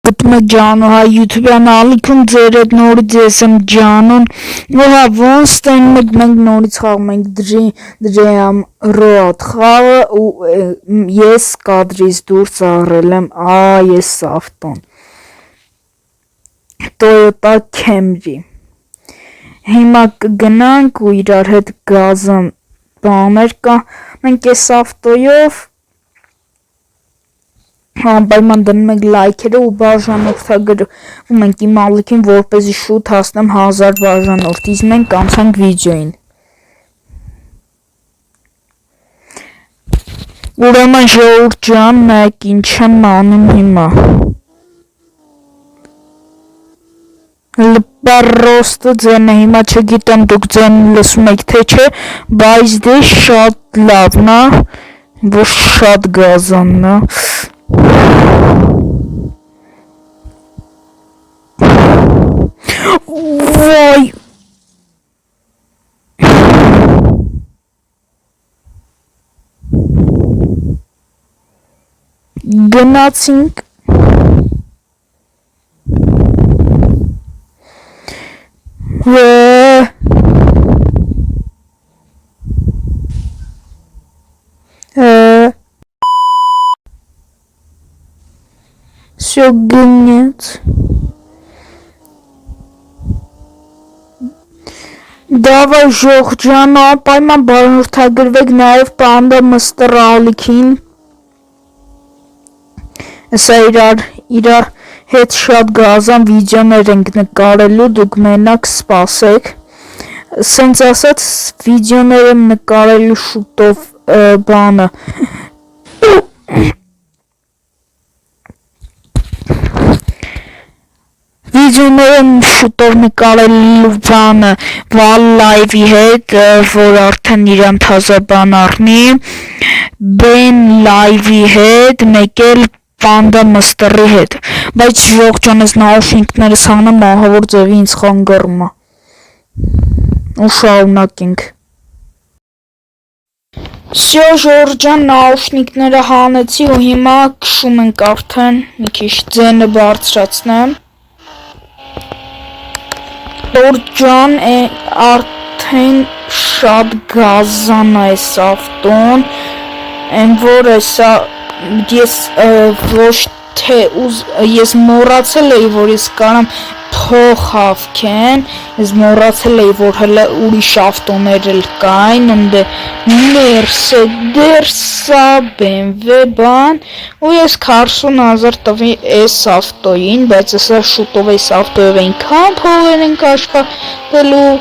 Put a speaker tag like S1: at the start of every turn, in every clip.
S1: Ջանո հայ YouTube-յան ալիքում ձեր հետ նորից ես եմ Ջանոն ու հա ոնց տեն մենք նորից խաղում ենք Dream Road խաղը ու ես կադրից դուրս առել եմ ես ավտոն Toyota Camry հիմա կգնանք ու իրար հետ գազը բաներ կա մենք այս ավտոյով Անպայման դնում ենք լայքերը ու բաժանորդագրում ենք իմ ալիքին, որպեսզի շուտ հասնեմ 1000 բաժանորդ, իսկ մենք անցանք վիդեոին։ Ուրեմն ժողովուրդ ջան, նայեք ինչ եմ անում հիմա։ Լպարոստը ձենը հիմա չգիտեմ դուք ձեն լսում եք թե չէ, բայց դե շատ լավն է, որ շատ գազանն է։ Վայ գնացինք Всё гнет. Давай ժողովուրդ ջան, անպայման բաժանորդագրվեք նաև Panda Mr. ալիքին։ Սա իրար հետ շատ գազան վիդեոներ ենք նկարելու, դուք մենակ սպասեք։ Սենց ասած վիդեոներ եմ նկարելու շուտով բանը Վիդեոներ եմ շուտով նկարելու բանը Val Live-ի հետ, որ արդեն իր ընթացը բան առնի, Ben Live-ի հետ, մեկ էլ Panda Mr.-ի հետ, բայց ժողովուրդ ջան, ես նաուշնիկներս հանեմ, ահավոր ձևի ինձ խանգարում է։ Ու շարունակենք։ Всё ժողովուրդ ջան, նաուշնիկները հանեցի ու հիմա քշում ենք արդեն, մի քիչ ձենը բարձրացնեմ։ Ժողովուրդ ջան, արդեն շատ գազան է այս ավտոն, որ էսա ես ոչ թե ես մոռացել էի, որ ես կարամ փող հավքեմ, ես մոռացել էի, որ հələ ուրիշ ավտոներ էլ կային, ընդ Mercedes, BMW բան, ու ես 40000 տվի այս ավտոյին, բայց հեսա շուտով այս ավտոյով այնքան փողեր ենք աշխատելու,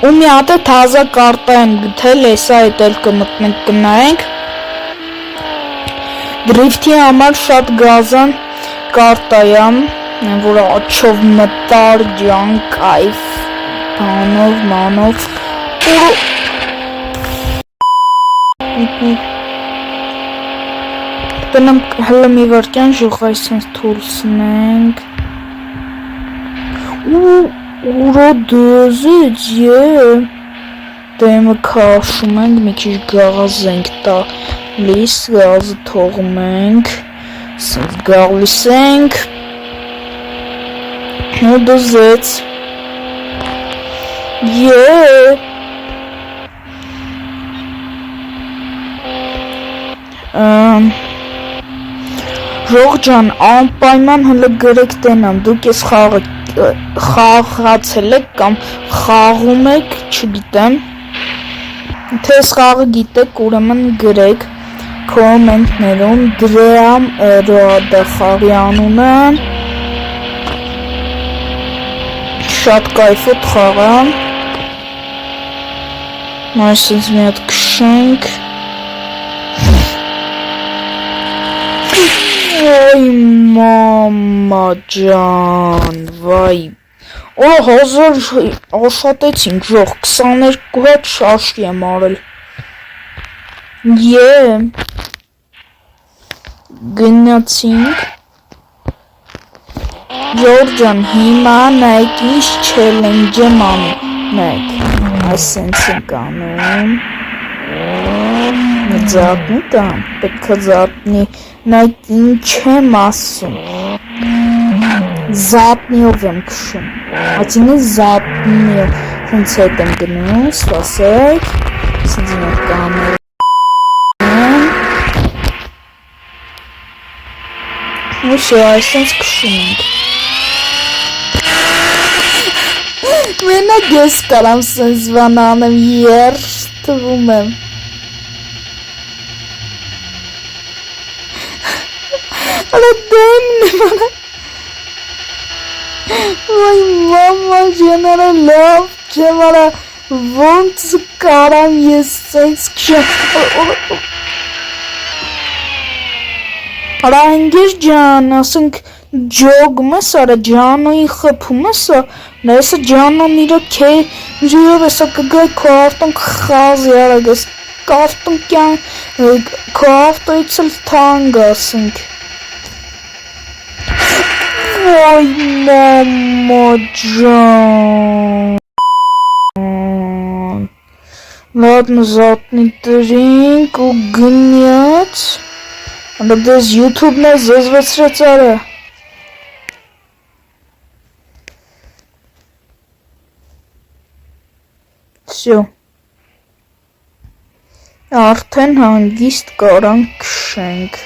S1: ու մի հատ թազա կարտա եմ գտել, հեսա հետ էլ կմտնենք կնայենք, դրիֆտի համար շատ գազան կարտայամ, որ աչով մտար ջան կայֆ բանով մանով Տնեմ հլը մի վարկյան ժող այսենց թուրսնենք ուրա դեզից դեմը կաշում ենք, մի քիչ գազ ենք տալիս, գազը թողում ենք Սենց գալիս ենք ու դզեց Ժող ջան, անպայման հլը գրեք տենամ, դուք ես խաղացել եք կամ խաղում եք, չգիտեմ Թե ես խաղը գիտեք, ուրեմն գրեք Կոմենտներում Dream Road խաղի անունը Շատ կայֆոտ խաղ է Այսպես մի հատ քշենք Ոյ մամա ջան, վայ Օ 1000 աշխատեցինք ժող 22 հատ շաշկի եմ արել Գնացինք Ժողովուրդ ջան, հիմա նայեք ինչ չելենջ եմ անում Նայեք, այսենց ենք անում Ձատնի տամ, պետք է ձատնի Նայք ինչ եմ ասում։ Զատնիով եմ քշում։ Այսինքն զատնիով հենց հետ եմ գնում, սպասեք։ Սենց եմ կամել։ Ուսի այսպես քշում ենք։ Մենակ ես կարամ սենց բան անեմ, երթվում եմ։ Արա դեմն եմ արա։ Ոյ մամա ջանարա լավ չեմ արա, ոնց կարամ ես սենց քշեմ։ Արա ընկեր ջան, ասենք ջոգում ես արա, ջանոյին խփում ես, նայսը ջանոն իրը քեջով էսա կգայ քո ավտոն կխազի արա, գես կավտոն կյան, քո ավտոյից էլ թանկ ասենք։ Ոյ մամա ջան։ Ладно, զատնի տրինք ու գնյաց։ Անդա դες YouTube-ն է զզվեցրեց արա։ Всё։ Արդեն հանգիստ կարանք քշենք։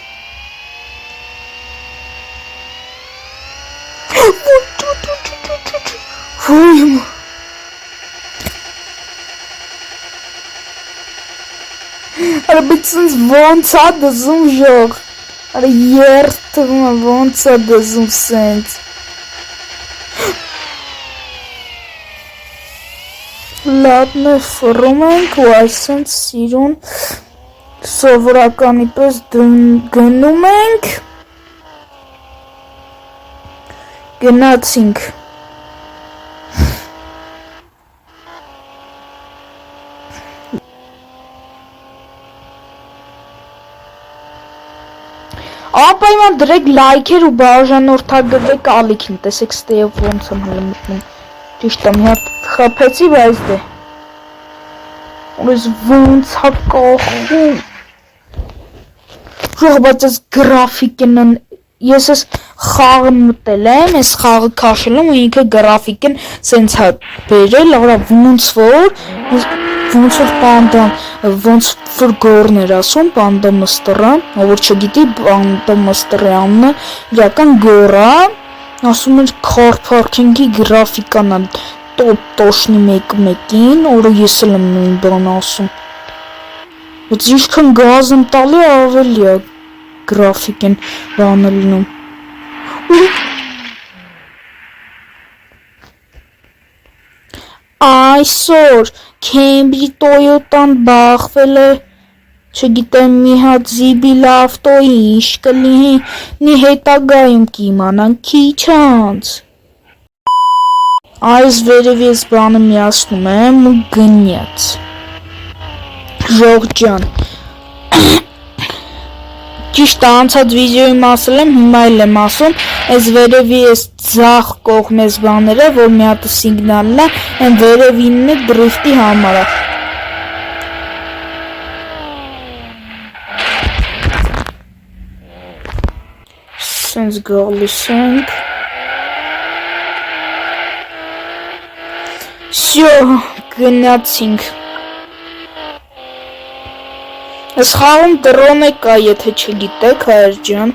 S1: Ոյ Արա բայց սենց ոնց ա դզում ժող, արա երթվում է ոնց ա դզում սենց։ Լատնը ֆռում ենք ու այսենց սիրուն սովորականի պես գնում ենք, գնացինք։ Ապայման դրեք լայքեր ու բաժանորդագրվեք ալիքին, տեսեք ստեյով ոնց եմ հլը մտնում, ճիշտ եմ, հատ խապեցի, բայց դե, ուրես ոնց հա կախում, ժող բայց ես գրաֆիկն, ես ես խաղը մտել եմ, ես խաղը կաշել եմ ու ինքը գրաֆիկն սենց հա բերել, արա ոնց որ պանդան, ոնց որ գորն էր ասում, պանդա մստռան, որ չգիտի պանդա մստրի անունը, իրական գորա, ասում էր car parking-ի գրաֆիկան է, տոպ տոշնի մեկ-մեկին, որը ես էլ եմ նույն բան ասում, բայց ինչքան գազ եմ տալի ավելի է գրաֆիկն բանը լինում, այսօր Քեմբրի Տոյոտան բախվել է, չգիտեմ մի հատ զիբիլ ավտոյի, ինչ կլինի հետագայում կիմանանք քիչ անց։ Այս վերև ես բանը միացնում եմ ու գնյաց։ Ժող ջան, ճիշտ անցած վիդեոյում ասել եմ, հիմա էլ եմ ասում, այս վերևի ես ձախ կողմես բաները, որ մի հատը սիգնալն է, են վերևինն է դրիֆտի համար է։ Սենց գալիս ենք։ Всё, գնացինք։ Ես խաղում դրոն է կա, եթե չգիտեք, հայր ջան,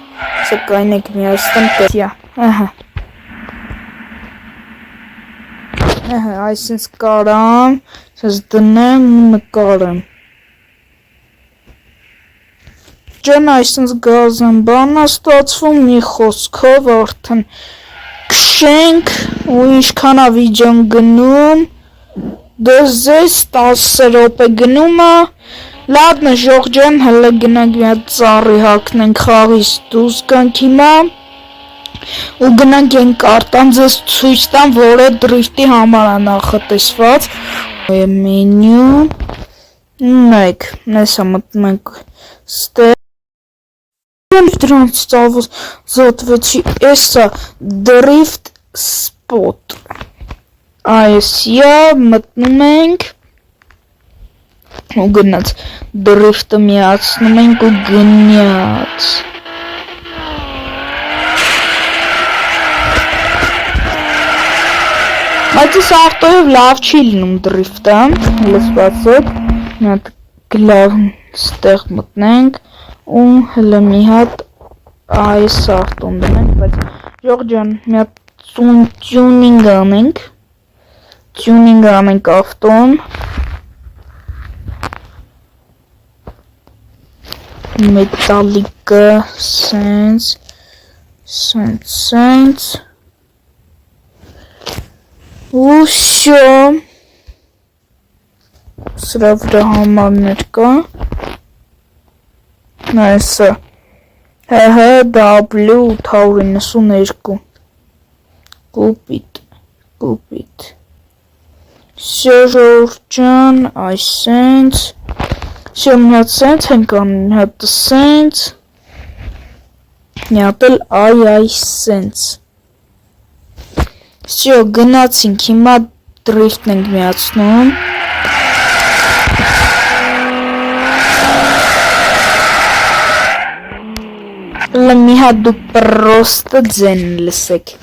S1: սակայն եք միաստան պետյա, ահա, այսինց կարամ, սենց դնեմ ու նկարեմ, ջան այսինց գազն բանա ստացվում մի խոսքով արդեն քշենք ու ինչքան ա վիդեոն գնում, դες ձեզ 10 րոպե գնում ա, Ладно, ժող ջան, հələ գնանք մի հատ ծառի հագնենք խաղից դուրս գանք հիմա ու գնանք են կարտան ձեզ ցույց տամ, որ է դրիֆտի համար է նախատեսված։ Մենյու նայեք, նեսա մտնում ենք դրանց զոտվեցի, էսա դրիֆտ սպոտ, այսյա մտնում ենք ու գնաց, դրիֆտը միացնում ենք ու գնյաց, Բայց այս արտոյով լավ չի լինում դրիֆտը, լսվածեք, մի հատ գլավ ստեղ մտնենք ու հլը մի հատ այս արտոն դնենք, բայց ժող ջան, մի հատ տյունինգ անենք ավտոն, մետալիկը, սենց, ու շո, սրա վրա համարներ կա, նայսը, W892, կուպիտ, շո ժողջան, այս սենց, շո մի հատ սենց ենք անում, մի հատ սենց, մի հատ էլ այ սենց, շո գնացինք, հիմա դրիֆտն ենք միացնում, մի հատ դուք պրոստը ձեն լսեք,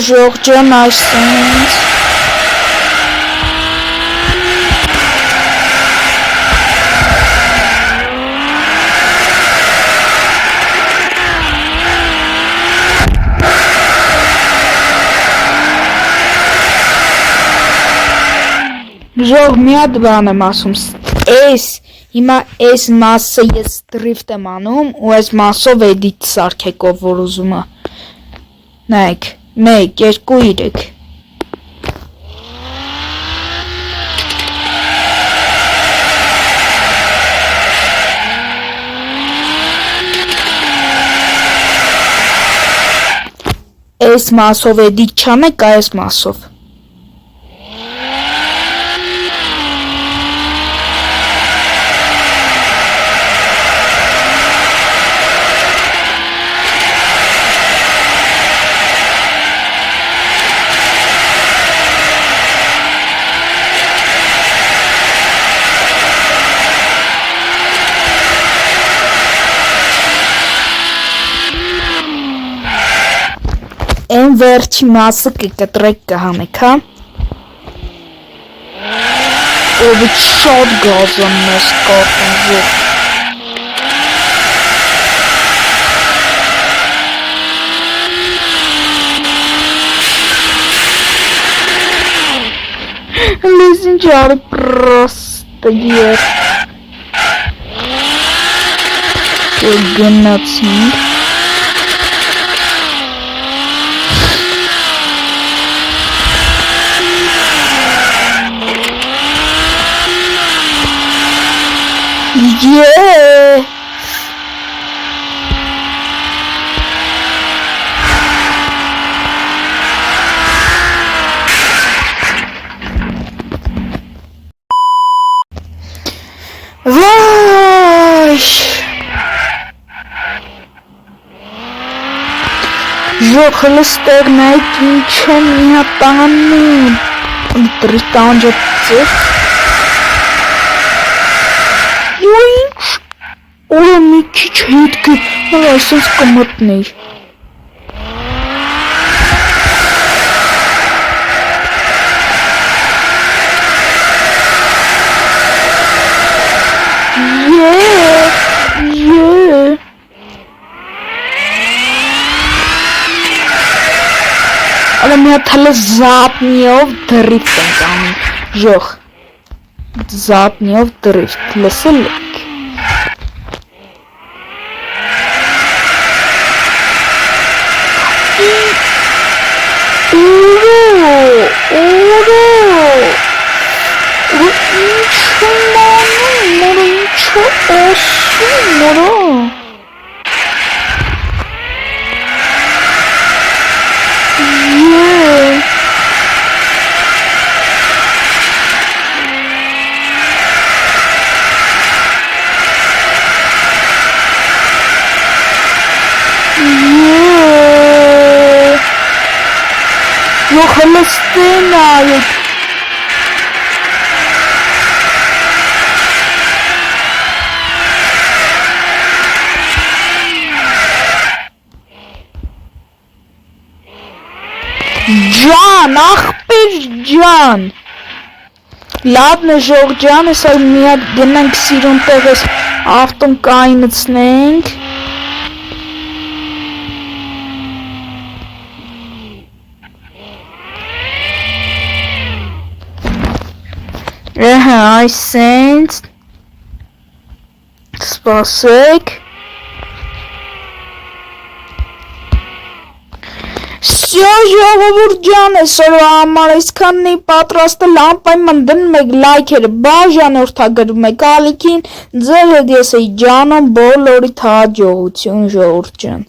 S1: Ժողջան այսենց, ժող մի հատ բան եմ ասում, հիմա այս մասը ես դրիֆտ եմ անում ու այս մասով էդիտ սարքեք ով որ ուզում է, նայեք, 1, 2, 3 Այս մասով էդիտ չանեք, այս մասով Այն վերջի մասը կկտրեք կհանեք, հա? Ով շատ գազան մեզ կարտեն ժող Լես ինչ արի պրոստը գեր Գնացինք Yeah. Vay. Жоқ հլստերնայք ինչ են իհատանում Տրիտանջացեր Ինչ Օրա մի քիչ հետ գնալ այսպես կմտնեի Ale mi tyle zapniał drift tam. Żoch. Zapniał drift. Lesylik. Yok Həlստինա Ջան, ախպեր ջան Լավն է ժողջան, ես այլ միատ գնանք սիրուն տեղես ավտոն կայնցնենք այսենց սպասեք Всё, ժողովուրդ ջան, այսօրվա համար այսքանն է պատրաստը լամպայման դնում եք լայքերը, բաժանորդագրում եք ալիքին, ձեր հետ ես էի ջանոն բոլորիդ հաջողություն ժողովուրդ ջան